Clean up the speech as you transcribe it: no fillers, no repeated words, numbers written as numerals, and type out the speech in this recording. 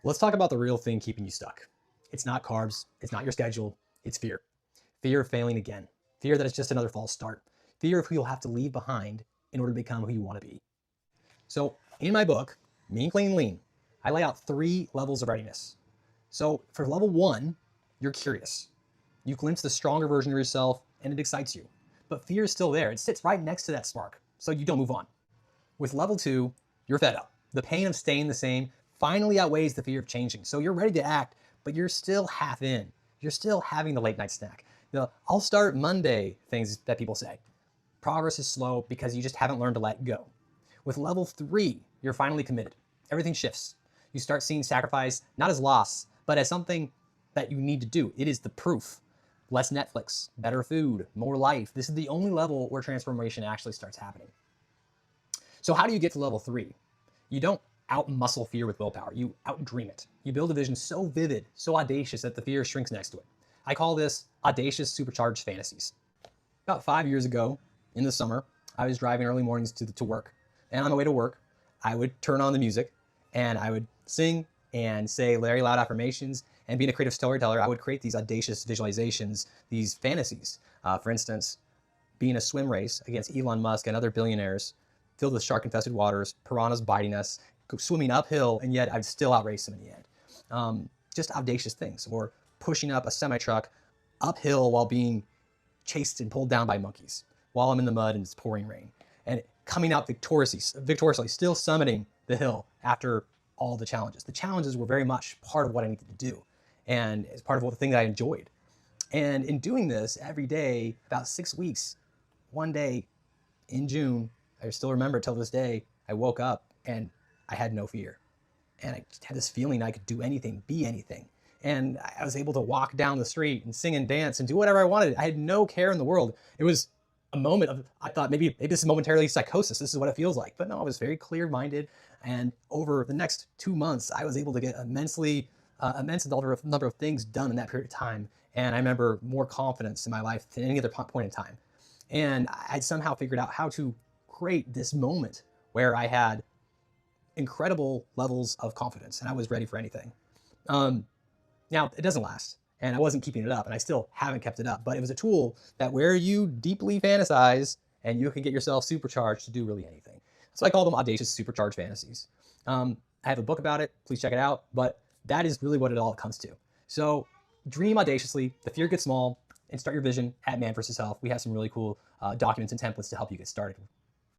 Let's talk about the real thing keeping you stuck. It's not carbs, it's not your schedule, it's fear. Fear of failing again. Fear that it's just another false start. Fear of who you'll have to leave behind in order to become who you want to be. So in my book, Mean, Clean, Lean, I lay out 3 levels of readiness. So for level 1, you're curious. You glimpse the stronger version of yourself and it excites you. But fear is still there. It sits right next to that spark, so you don't move on. With level 2, you're fed up. The pain of staying the same finally outweighs the fear of changing. So you're ready to act, but you're still half in. You're still having the late night snack. The I'll start Monday things that people say. Progress is slow because you just haven't learned to let go. With level 3, you're finally committed. Everything shifts. You start seeing sacrifice not as loss, but as something that you need to do. It is the proof. Less Netflix, better food, more life. This is the only level where transformation actually starts happening. So how do you get to level 3? You don't out-muscle fear with willpower. You out-dream it. You build a vision so vivid, so audacious that the fear shrinks next to it. I call this audacious supercharged fantasies. About 5 years ago, in the summer, I was driving early mornings to work. And on the way to work, I would turn on the music and I would sing and say very loud affirmations. And being a creative storyteller, I would create these audacious visualizations, these fantasies. For instance, being in a swim race against Elon Musk and other billionaires, filled with shark-infested waters, piranhas biting us, swimming uphill, and yet I'd still outrace them in the end. Just audacious things. Or pushing up a semi-truck uphill while being chased and pulled down by monkeys, while I'm in the mud and it's pouring rain. And coming out victoriously, still summiting the hill after all the challenges. The challenges were very much part of what I needed to do. And it's part of the thing that I enjoyed. And in doing this every day, about 6 weeks, one day in June, I still remember till this day, I woke up and I had no fear. And I just had this feeling I could do anything, be anything. And I was able to walk down the street and sing and dance and do whatever I wanted. I had no care in the world. It was a moment of, I thought maybe this is momentarily psychosis. This is what it feels like. But no, I was very clear-minded. And over the next 2 months, I was able to get immense number of things done in that period of time. And I remember more confidence in my life than any other point in time. And I'd somehow figured out how to create this moment where I had incredible levels of confidence and I was ready for anything. Now, it doesn't last, and I wasn't keeping it up, and I still haven't kept it up, but it was a tool that where you deeply fantasize and you can get yourself supercharged to do really anything. So I call them audacious supercharged fantasies. I have a book about it. Please check it out, but that is really what it all comes to. So dream audaciously, the fear gets small, and start your vision at Man vs. Health. We have some really cool documents and templates to help you get started.